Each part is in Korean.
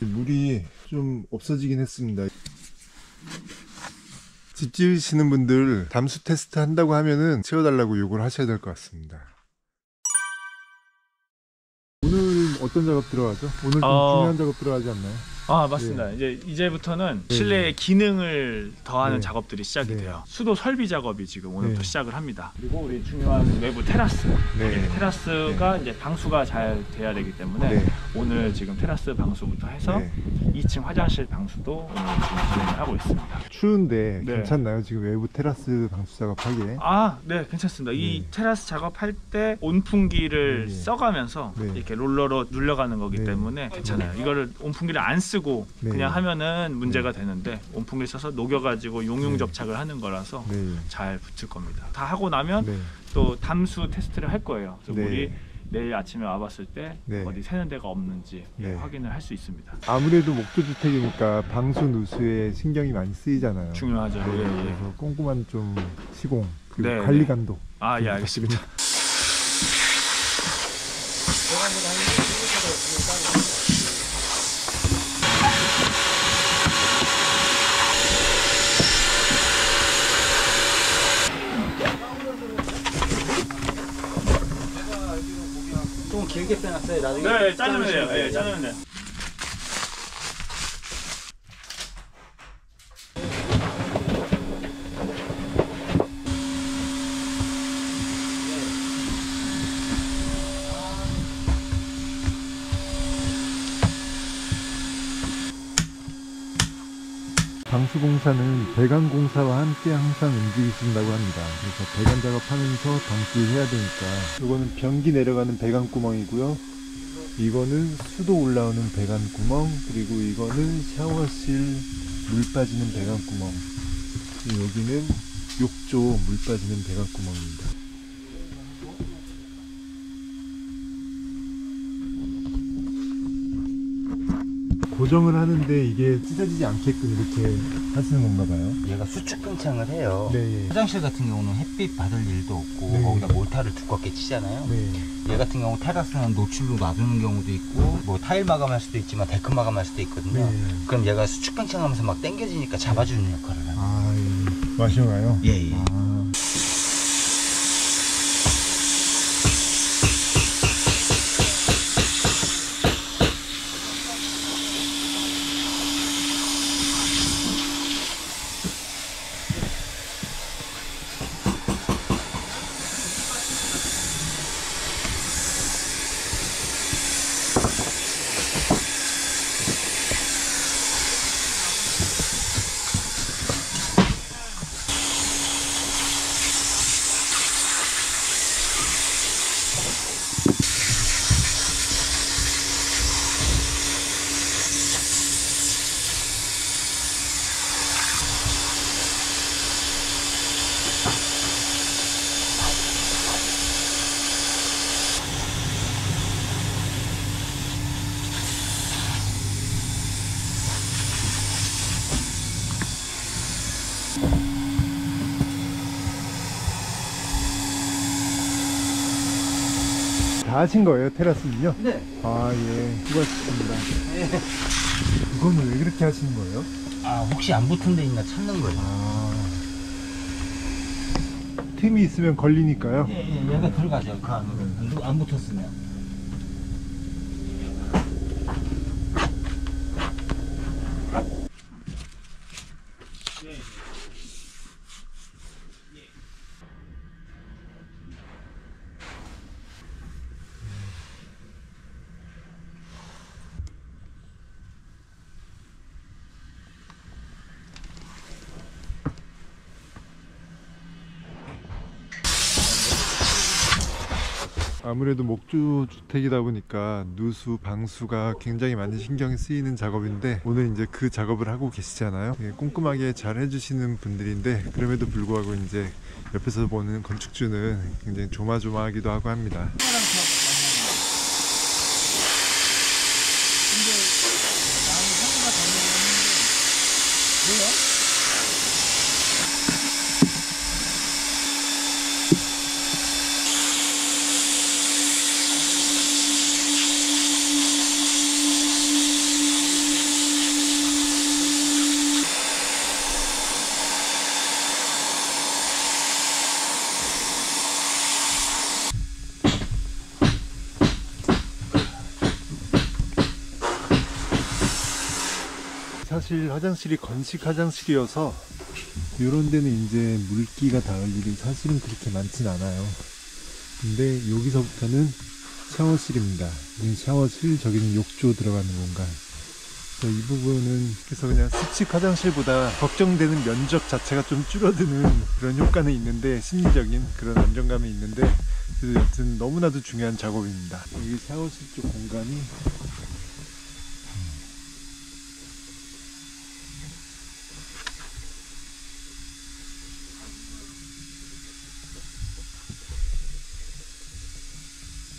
물이 좀 없어지긴 했습니다. 집 지으시는 분들 담수 테스트 한다고 하면은 채워달라고 요구를 하셔야 될 것 같습니다. 오늘 어떤 작업 들어가죠? 오늘 좀 중요한 작업 들어가지 않나요? 아, 맞습니다. 이제부터는 실내의 기능을 더하는 작업들이 시작이 돼요. 수도 설비 작업이 지금 오늘부터 시작을 합니다. 그리고 우리 중요한 외부 테라스. 테라스가 이제 방수가 잘 돼야 되기 때문에 오늘 지금 테라스 방수부터 해서 2층 화장실 방수도 오늘 지금 진행을 하고 있습니다. 추운데 괜찮나요? 지금 외부 테라스 방수 작업하기에? 아, 네, 괜찮습니다. 이 테라스 작업할 때 온풍기를 써가면서 이렇게 롤러로 눌려가는 거기 때문에 괜찮아요. 이거를 온풍기를 안 쓰고 그냥 하면은 문제가 되는데 온풍기를 써서 녹여가지고 용융 접착을 하는 거라서 잘 붙을 겁니다. 다 하고 나면 또 담수 테스트를 할 거예요. 그래서 우리 내일 아침에 와봤을 때 어디 새는 데가 없는지 확인을 할 수 있습니다. 아무래도 목조주택이니까 방수 누수에 신경이 많이 쓰이잖아요. 중요하죠. 그래서 꼼꼼한 좀 시공 그리고 관리 감독. 아, 예, 알겠습니다. 좀 길게 빼놨어요. 나중에 네, 자르면 돼요. 네, 자르면 돼요. 방수공사는 배관공사와 함께 항상 움직이신다고 합니다. 그래서 배관 작업하면서 방수해야 되니까 이거는 변기 내려가는 배관 구멍이고요. 이거는 수도 올라오는 배관 구멍, 그리고 이거는 샤워실 물 빠지는 배관 구멍, 여기는 욕조 물 빠지는 배관 구멍입니다. 고정을 하는데 이게 찢어지지 않게끔 이렇게 하시는 건가 봐요. 얘가 수축 팽창을 해요. 네. 화장실 같은 경우는 햇빛 받을 일도 없고 거기다 몰타를 두껍게 치잖아요. 얘 같은 경우 테라스는 노출로 놔두는 경우도 있고 뭐 타일 마감할 수도 있지만 데크 마감할 수도 있거든요. 그럼 얘가 수축 팽창하면서 막 당겨지니까 잡아주는 역할을 해요. 아, 예. 마셔가요? 예. 아. 다 하신 거예요, 테라스는요? 네. 아, 예. 수고하셨습니다. 이거는 왜 그렇게 하시는 거예요? 아, 혹시 안 붙은 데 있나 찾는 거예요. 아. 틈이 있으면 걸리니까요. 예, 얘가 들어가죠. 그 안으로. 안 붙었으면. 아무래도 목조 주택이다 보니까 누수, 방수가 굉장히 많이 신경이 쓰이는 작업인데 오늘 이제 그 작업을 하고 계시잖아요. 꼼꼼하게 잘 해주시는 분들인데 그럼에도 불구하고 이제 옆에서 보는 건축주는 굉장히 조마조마하기도 하고 합니다. 사실 화장실이 건식 화장실이어서 이런 데는 이제 물기가 닿을 일이 사실은 그렇게 많진 않아요. 근데 여기서부터는 샤워실입니다. 여기는 샤워실, 저기는 욕조 들어가는 공간. 이 부분은 그래서 그냥 습식 화장실보다 걱정되는 면적 자체가 좀 줄어드는 그런 효과는 있는데, 심리적인 그런 안정감이 있는데, 그래서 여튼 너무나도 중요한 작업입니다. 여기 샤워실 쪽 공간이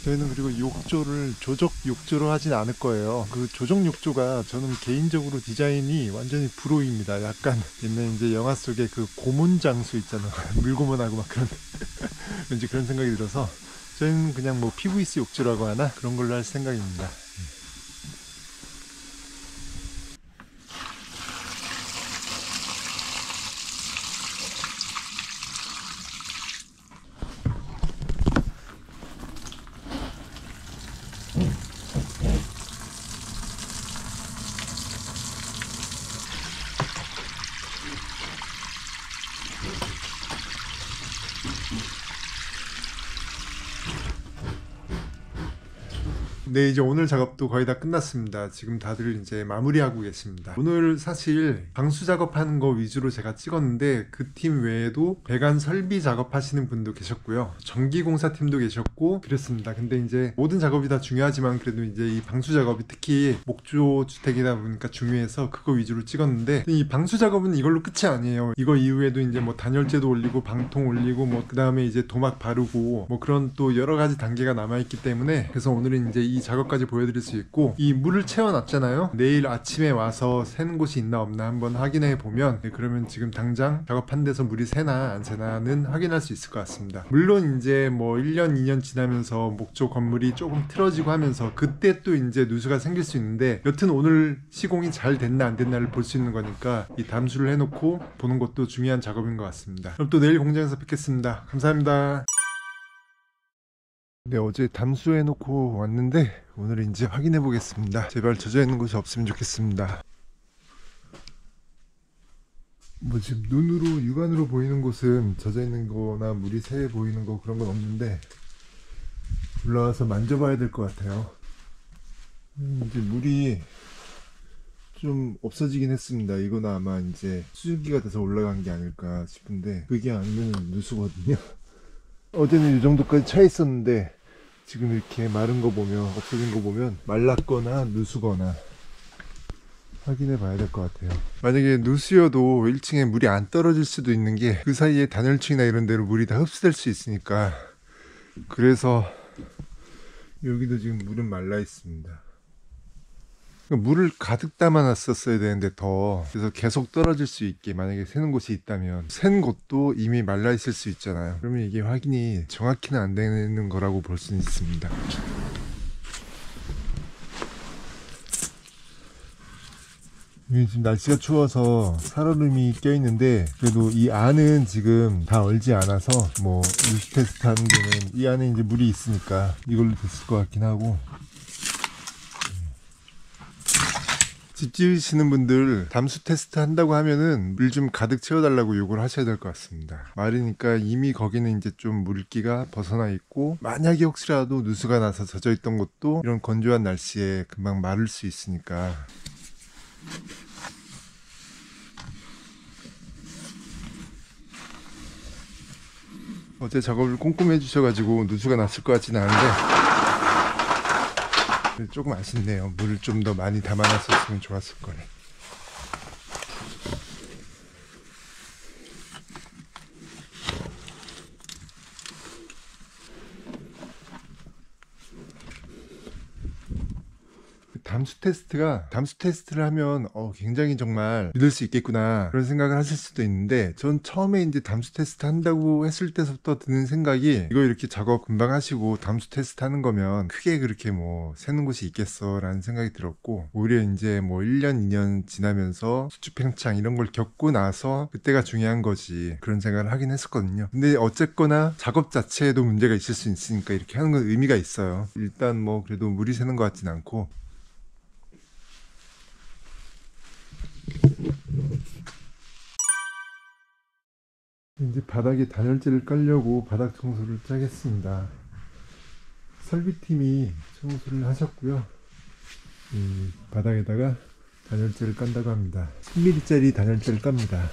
저희는 그리고 욕조를 조적 욕조로 하진 않을 거예요. 그 조적 욕조가 저는 개인적으로 디자인이 완전히 불호입니다. 약간 옛날 이제 영화 속에 그 고문 장수 있잖아. 물고문하고 막 그런 왠지 그런 생각이 들어서 저희는 그냥 뭐 PVC 욕조라고 하나 그런 걸로 할 생각입니다. 네, 이제 오늘 작업도 거의 다 끝났습니다. 지금 다들 이제 마무리하고 계십니다. 오늘 사실 방수 작업하는 거 위주로 제가 찍었는데 그 팀 외에도 배관 설비 작업하시는 분도 계셨고요. 전기공사 팀도 계셨고 그랬습니다. 근데 이제 모든 작업이 다 중요하지만 그래도 이제 이 방수 작업이 특히 목조 주택이다 보니까 중요해서 그거 위주로 찍었는데, 이 방수 작업은 이걸로 끝이 아니에요. 이거 이후에도 이제 뭐 단열재도 올리고 방통 올리고 뭐 그 다음에 이제 도막 바르고 뭐 그런 또 여러 가지 단계가 남아있기 때문에, 그래서 오늘은 이제 이 작업까지 보여드릴 수 있고, 이 물을 채워놨잖아요. 내일 아침에 와서 새는 곳이 있나 없나 한번 확인해 보면, 그러면 지금 당장 작업한 데서 물이 새나 안 새나는 확인할 수 있을 것 같습니다. 물론 이제 뭐 1년 2년 지나면서 목조 건물이 조금 틀어지고 하면서 그때 또 이제 누수가 생길 수 있는데, 여튼 오늘 시공이 잘 됐나 안 됐나를 볼 수 있는 거니까 이 담수를 해놓고 보는 것도 중요한 작업인 것 같습니다. 그럼 또 내일 공장에서 뵙겠습니다. 감사합니다. 네, 어제 담수해놓고 왔는데 오늘 이제 확인해 보겠습니다. 제발 젖어있는 곳이 없으면 좋겠습니다. 뭐 지금 눈으로 육안으로 보이는 곳은 젖어있는 거나 물이 새 보이는 거 그런 건 없는데, 올라와서 만져봐야 될 것 같아요. 이제 물이 좀 없어지긴 했습니다. 이거는 아마 이제 수증기가 돼서 올라간 게 아닐까 싶은데, 그게 아니면 누수거든요. 어제는 이 정도까지 차 있었는데 지금 이렇게 마른 거 보면, 없어진 거 보면 말랐거나 누수거나 확인해 봐야 될 것 같아요. 만약에 누수여도 1층에 물이 안 떨어질 수도 있는 게, 그 사이에 단열층이나 이런 데로 물이 다 흡수될 수 있으니까, 그래서 여기도 지금 물은 말라 있습니다. 물을 가득 담아놨었어야 되는데 그래서 계속 떨어질 수 있게, 만약에 새는 곳이 있다면 샌 곳도 이미 말라 있을 수 있잖아요. 그러면 이게 확인이 정확히는 안 되는 거라고 볼 수는 있습니다. 지금 날씨가 추워서 살얼음이 껴있는데, 그래도 이 안은 지금 다 얼지 않아서 뭐 누수 테스트 하는 데는 이 안에 이제 물이 있으니까 이걸로 됐을 것 같긴 하고, 집 지으시는 분들 담수 테스트 한다고 하면은 물 좀 가득 채워달라고 요구를 하셔야 될 것 같습니다. 말이니까 이미 거기는 이제 좀 물기가 벗어나 있고, 만약에 혹시라도 누수가 나서 젖어 있던 것도 이런 건조한 날씨에 금방 마를 수 있으니까. 어제 작업을 꼼꼼히 해주셔가지고 누수가 났을 것 같지는 않은데 조금 아쉽네요. 물을 좀 더 많이 담아놨었으면 좋았을 거예요. 담수 테스트를 하면 굉장히 정말 믿을 수 있겠구나 그런 생각을 하실 수도 있는데, 전 처음에 이제 담수 테스트 한다고 했을 때부터 드는 생각이, 이거 이렇게 작업 금방 하시고 담수 테스트 하는 거면 크게 그렇게 뭐 새는 곳이 있겠어 라는 생각이 들었고, 오히려 이제 뭐 1년 2년 지나면서 수축 팽창 이런 걸 겪고 나서 그때가 중요한 거지, 그런 생각을 하긴 했었거든요. 근데 어쨌거나 작업 자체에도 문제가 있을 수 있으니까 이렇게 하는 건 의미가 있어요. 일단 뭐 그래도 물이 새는 것 같진 않고, 이제 바닥에 단열재를 깔려고 바닥 청소를 짜겠습니다. 설비팀이 청소를 하셨고요. 이 바닥에다가 단열재를 깐다고 합니다. 10mm짜리 단열재를 깝니다.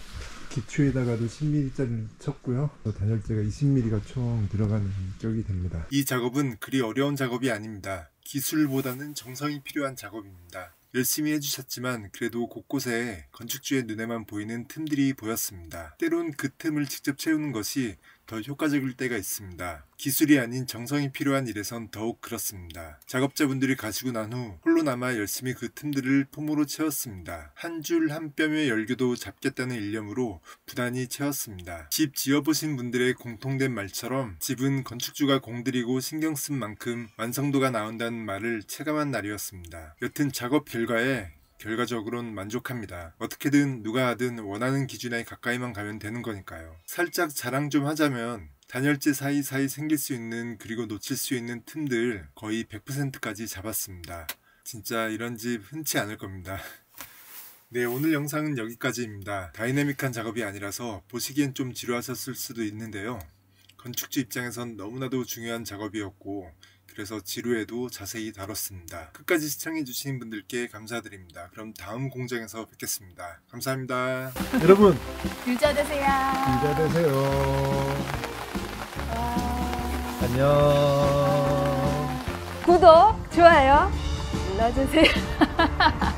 기초에다가도 10mm짜리를 쳤고요. 단열재가 20mm가 총 들어가는 격이 됩니다. 이 작업은 그리 어려운 작업이 아닙니다. 기술보다는 정성이 필요한 작업입니다. 열심히 해주셨지만 그래도 곳곳에 건축주의 눈에만 보이는 틈들이 보였습니다. 때론 그 틈을 직접 채우는 것이 더 효과적일 때가 있습니다. 기술이 아닌 정성이 필요한 일에선 더욱 그렇습니다. 작업자분들이 가시고 난 후 홀로 남아 열심히 그 틈들을 폼으로 채웠습니다. 한 줄 한 뼘의 열교도 잡겠다는 일념으로 부단히 채웠습니다. 집 지어보신 분들의 공통된 말처럼 집은 건축주가 공들이고 신경 쓴 만큼 완성도가 나온다는 말을 체감한 날이었습니다. 여튼 작업 결과에 결과적으로는 만족합니다. 어떻게든 누가 하든 원하는 기준에 가까이만 가면 되는 거니까요. 살짝 자랑 좀 하자면 단열재 사이사이 생길 수 있는 그리고 놓칠 수 있는 틈들 거의 100%까지 잡았습니다. 진짜 이런 집 흔치 않을 겁니다. 네, 오늘 영상은 여기까지입니다. 다이내믹한 작업이 아니라서 보시기엔 좀 지루하셨을 수도 있는데요. 건축주 입장에선 너무나도 중요한 작업이었고 그래서 지루해도 자세히 다뤘습니다. 끝까지 시청해주신 분들께 감사드립니다. 그럼 다음 공장에서 뵙겠습니다. 감사합니다. 여러분 유자 되세요. 부자 되세요. 안녕. 구독, 좋아요 눌러주세요.